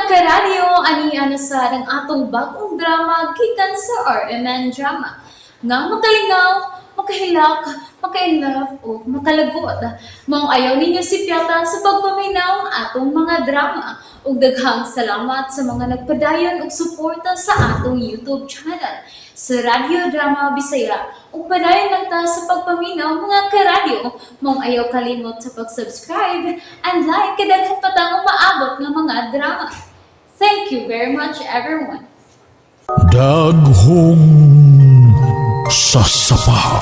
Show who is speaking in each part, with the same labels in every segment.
Speaker 1: karadyo, ani sa ng atong bagong drama gikan sa RMN Drama. Nga makalingaw, makahilak, maka-inlove, o makalagot. Maong ayaw ninyo si Piota sa pagpaminaw ang atong mga drama. Ug daghang salamat sa mga nagpadayon ug suporta sa atong YouTube channel sa Radio Drama Bisaya. Ug padayon lang ta sa pagpaminaw mga karadyo. Maong ayaw kalimot sa pag-subscribe and like kadaghan pa tang maabot ng mga drama. Thank you very much everyone.
Speaker 2: Daghong sasapa.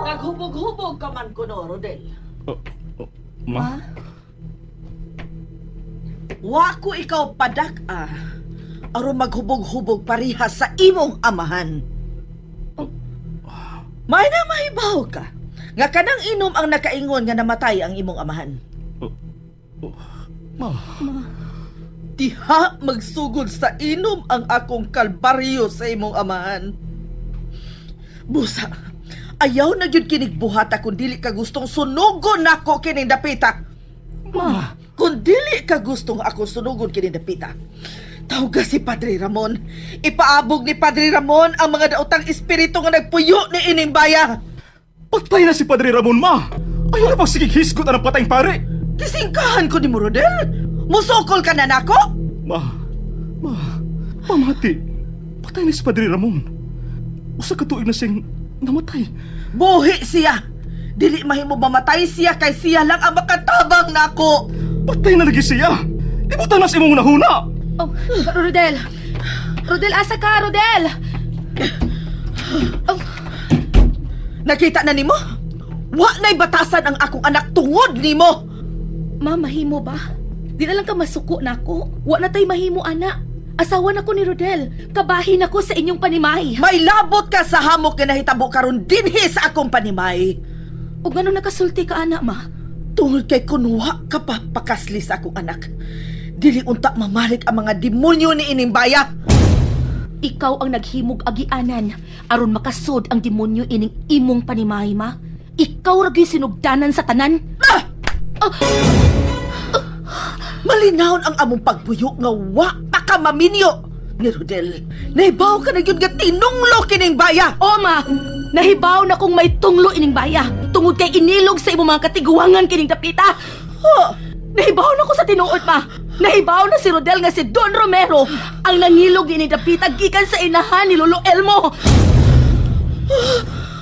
Speaker 3: Naghubog-hubog ka man kuno, Rodel.
Speaker 2: Ma?
Speaker 3: Wa ko ikaw padak-a aron maghubog-hubog parihas sa imong amahan. May na mahibaw ka nga kanang inom ang nakaingon nga namatay ang imong amahan.
Speaker 2: Ma?
Speaker 3: Diha magsugod sa inom ang akong kalbaryo sa imong amahan. Busa, ayaw na gyud kinig buhata kung dili ka gustong sunugon nako kining dapita. Ma, kung dili ka gustong ako sunugon kining dapita, tawag si Padre Ramon. Ipaabog ni Padre Ramon ang mga daotang espiritu nga nagpuyo ni ining baya.
Speaker 2: Patay na si Padre Ramon, ma! Ayaw na pang sikikhisgot na ng patayng pare!
Speaker 3: Kisingkahan ko ni mo, Rodel. Musokol ka na nako?
Speaker 2: Ma, pamati. Patay na si Padre Ramon. Usa ka tuig na siyang namatay.
Speaker 3: Buhi siya. Dili mahimo mamatay siya kay siya lang ang makatabang nako.
Speaker 2: Patay na lagi siya! Ibutan na sa imong nahuna!
Speaker 4: Oh, Rodel! Rodel, asa ka, Rodel? Oh,
Speaker 3: Nakita na nimo? Wa na'y batasan ang akong anak tungod nimo.
Speaker 4: ma, mahimo ba? Di na lang ka masuko na ako. Wa na tay mahimo, ana. Asawa na ko ni Rodel. Kabahin ako sa inyong panimay.
Speaker 3: May labot ka sa hamok nga nahitabo karon dinhi sa akong panimay.
Speaker 4: O gano'n nakasulti ka, ana, ma?
Speaker 3: Tungod kay kunwa ka pa pakasli sa akong anak. Dili unta mamalik ang mga demonyo ni ining baya.
Speaker 4: Ikaw ang naghimog agianan aron makasod ang demonyo ining imong panimay, ma. Ikaw ragyo'y sinugdanan sa tanan.
Speaker 3: Malinawon ang among pagpuyo nga wa pa ka maminyo ni Rodel. Nahibaw ka na yun nga tinunglo kining baya.
Speaker 4: O, ma, nahibaw na kung may tunglo ining baya. Tungod kay inilog sa imong mga katiguangan kining dapita. Nahibaw na ko sa tinuod, ma. Nahibaw na si Rodel nga si Don Romero ang nangilog ni dapita gikan sa inahan ni Lolo Elmo.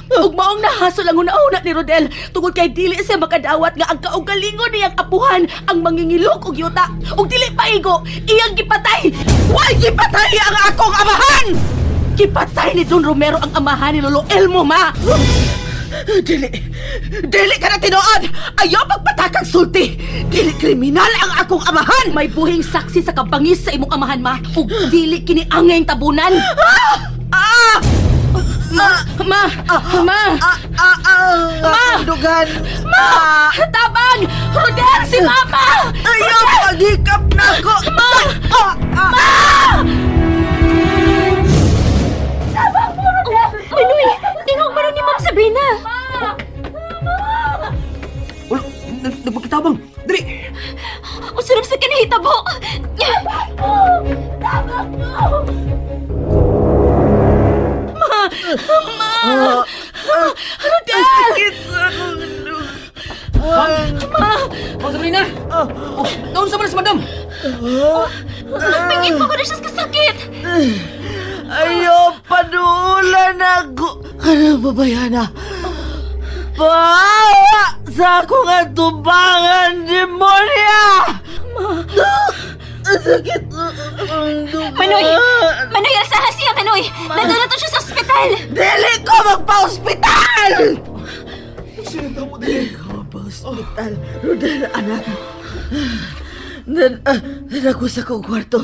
Speaker 4: Ug maong nahaso lang una-una ni Rodel tungod kay dili siya makadawat nga ang kaugalingon niyang apuhan ang mangingilog og yuta. Ug dili paigo, iyang gipatay.
Speaker 3: Why gipatay ang akong amahan?
Speaker 4: Gipatay ni Don Romero ang amahan ni Lolo Elmo, ma.
Speaker 3: Dili ka na tinuod. Ayaw pagpatakang sulti. Dili kriminal ang akong amahan.
Speaker 4: May buhing saksi sa kabangis sa imong amahan, ma. Ug dili kini angay tabunan. Ma!
Speaker 3: Dugan.
Speaker 4: Tabang! Rodel, si Mama!
Speaker 3: Ayaw paghikap na ako.
Speaker 4: Ma! Tabang mo, Rodel! Manoy, tingog mo ni Ma'am Sabrina.
Speaker 5: Wala, nagpagkitabang. Dali!
Speaker 4: Usurap sa kinahitabo. Tabang mo! Rodel!
Speaker 3: Sakit sa akong
Speaker 5: Ma'am Sabrina! Naon sa manas, madam?
Speaker 4: Tingin mo ko na siya kasakit.
Speaker 3: Ayaw panulan ako. Ano babayana? Pahawa sa akong atubangan, demonya! Sakit ang dugo.
Speaker 4: Manoy, asahan siya, Manoy. Nandun na to siya sa ospital.
Speaker 3: Dili ko magpa-hospital!
Speaker 5: Sinunta mo din.
Speaker 3: Magpa-hospital. Rodel, anak. Ako sa kong kwarto.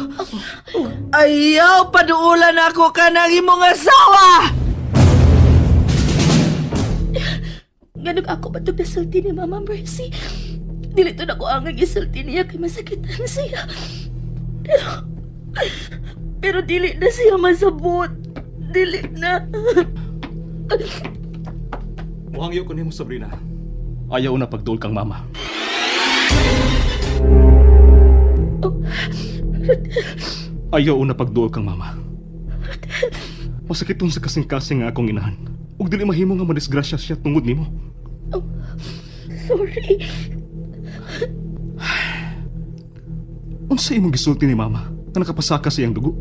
Speaker 3: Ayaw panuulan ako ka ng imong asawa!
Speaker 4: Ganun ako ba itong nasulti ni Mama Mercy? Dilito na ko ang isulti niya kay masakitan siya. Pero dili na siya masabot. Dili na.
Speaker 2: Muhangyo ko ni mo, Sabrina. Ayaw na pagdul kang mama. Ayaw una pagduol kang mama. Masakit sa kasing-kasing nga akong inahan. Ug dili mahimo nga madisgrasya siya tungod nimo.
Speaker 4: Sorry.
Speaker 2: Unsa imong gisulti ni mama nga nakapasaka sa iyang dugo?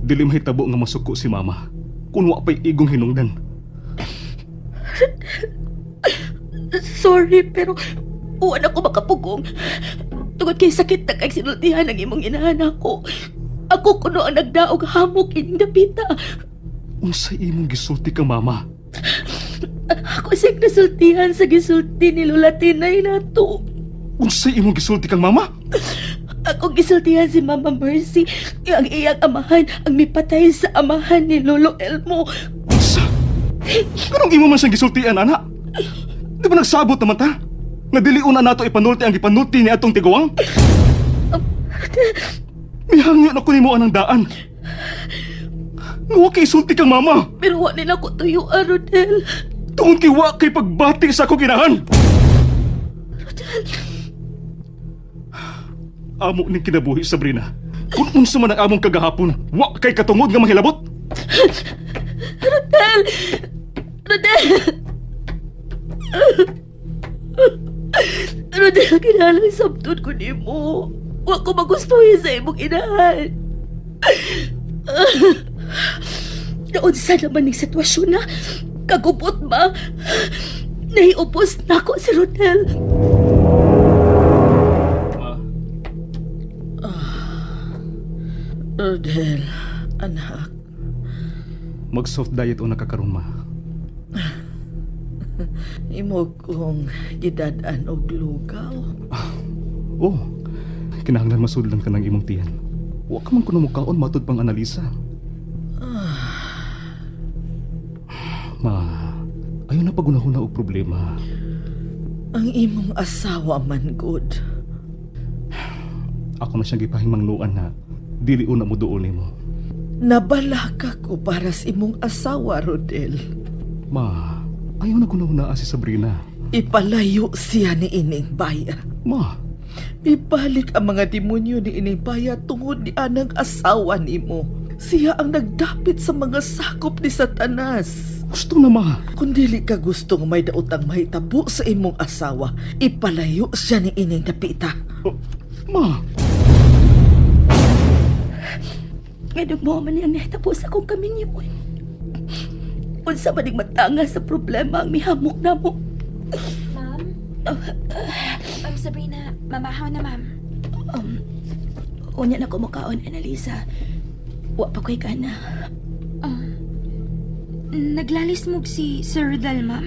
Speaker 2: Dili mahitabo nga masuko si mama kung wa pa'y igong hinungdan.
Speaker 4: Sorry, pero uwan ako makapugong. Tungod kay sakit na kay sinultihan ng imong inahan ako. Ako kuno ang nagdaog hamok ining dapita.
Speaker 2: Unsa imong gisulti kang mama?
Speaker 4: Ako siyang nasultihan sa gisulti ni Lola Tinay nato.
Speaker 2: Unsa imong gisulti kang mama?
Speaker 4: Ako gisultihan si Mama Mercy, ang iyang amahan ang mipatay sa amahan ni Lolo Elmo.
Speaker 2: Unsa? Kanong imo man siyang gisultian, ana? Di ba nagsabot naman ta? Nga dili una nato ipanulti ang gipanulti ni atong tiguwang? Mihangyo na ko nimo anang daan. Nga wa kay isulti kang mama.
Speaker 4: Pero wa nila ko tuyuan, Rodel.
Speaker 2: Tungod kay wa kay pagbati sa akong ginahan. Amo ning kinabuhi, Sabrina. Kung unsa man ang among kagahapon, wa kay katungod nga mahilabot.
Speaker 4: Rodel! Rodel! Rodel, kinalang sabtod ko ni mo. Wa ko magustuhin sa imong inahan. Naunsa naman ng sitwasyon na kagubot ba? Naiupos na ako si Rodel.
Speaker 3: Rodel, anak.
Speaker 2: Mag-soft diet o nakakaroon, ma.
Speaker 3: Imo kong gidadan og lugaw.
Speaker 2: Oh, kinahanglan masudlan ka ng imong tiyan. Wa ka man kuno mukaon matud pang analisa. Ma, ayaw na pagunahuna og problema.
Speaker 3: Ang imong asawa man good.
Speaker 2: Ako na siyang gipahimangnuan na dili una mo duol nimo.
Speaker 3: Nabala ka ko para sa imong asawa, Rodel.
Speaker 2: Ma, ayaw na kunahuna si Sabrina.
Speaker 3: Ipalayo siya ni ining baya.
Speaker 2: Ma,
Speaker 3: Ibalik ang mga demonyo ni ining baya tungod ni anang asawa nimo. Siya ang nagdapit sa mga sakop ni Satanas.
Speaker 2: gusto na ma.
Speaker 3: Kung dili ka gustong may daotang mahitabo sa imong asawa, ipalayo siya ni ining dapita.
Speaker 2: Oh, ma,
Speaker 4: Ngayon mo man niyang nahitabo sa akong kaminyon. Unsa man ning matanga sa problema ang mihamok na mo.
Speaker 6: Ma'am? Sabrina, mamahaw na, ma'am.
Speaker 4: Unya na ko mukaon, Annalisa. Wa pa ko'y kana.
Speaker 6: Naglalismog si Sir Rodel, ma'am.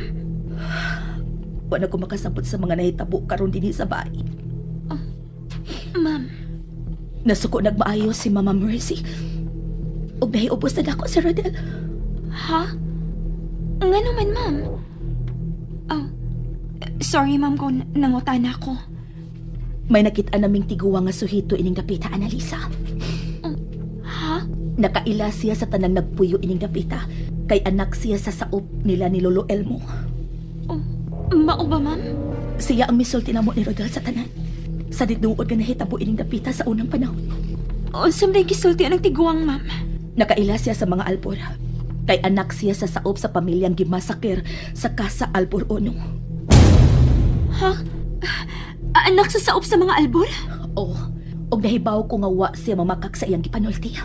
Speaker 4: Wa na ko makasabot sa mga nahitabo karon dinhi sa bahay.
Speaker 6: Ma'am,
Speaker 4: Nasuko nagmaayos si Mama Mercy. Ug nahiubos na ako si Rodel.
Speaker 6: ha? Nga naman, ma'am. Oh, sorry, ma'am, kung nangutan ako.
Speaker 4: May nakita naming tiguwa nga suhito ining dapita, Annalisa.
Speaker 6: Ha?
Speaker 4: Nakaila siya sa tanang nagpuyo ining dapita. Kay anak siya sa saop nila ni Lolo Elmo.
Speaker 6: Mao ba, ma'am?
Speaker 4: Siya ang misulti na mo ni Rodel sa tanan. Sa ditnuod nga nahitabo ining dapita sa unang panahon.
Speaker 6: O, samday gisulti ang tiguang, ma'am.
Speaker 4: Nakaila siya sa mga albor. Kay anak siya sa saop sa pamilyang gimasakir sa Casa Albor 1.
Speaker 6: Ha? Anak sa saop sa mga albor?
Speaker 4: Oh, og nahibaw ko nga wa siya mamakak sa iyang gipanulti.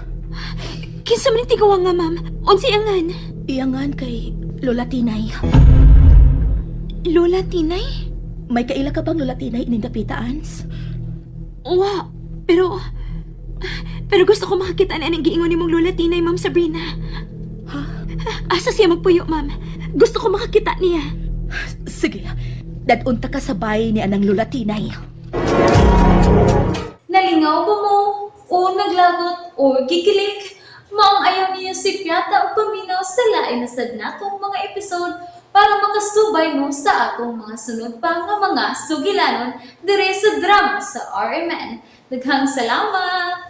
Speaker 6: Kinsa man ang tiguang nga, ma'am? Unsi angan?
Speaker 4: Iyangan kay Lola Tinay.
Speaker 6: Lola Tinay?
Speaker 4: May kaila ka bang Lola Tinay ining dapita, Ans?
Speaker 6: Wa, pero gusto ko makakita na ang giingon ni mong Lola Tinay, Ma'am Sabrina.
Speaker 4: Ha?
Speaker 6: Asa siya magpuyo, ma'am? Gusto ko makakita niya.
Speaker 4: Sige, dadunta ka sa bahay ni anang Lola Tinay.
Speaker 1: Nalingaw ba mo? O naglagot? O gikilik? Maong ayaw niyo si Piata o paminaw sa lain na sad natong mga episode para makasubay mo sa atong mga sunod pa nga mga sugilanon dire sa drama sa RMN. Daghang salamat!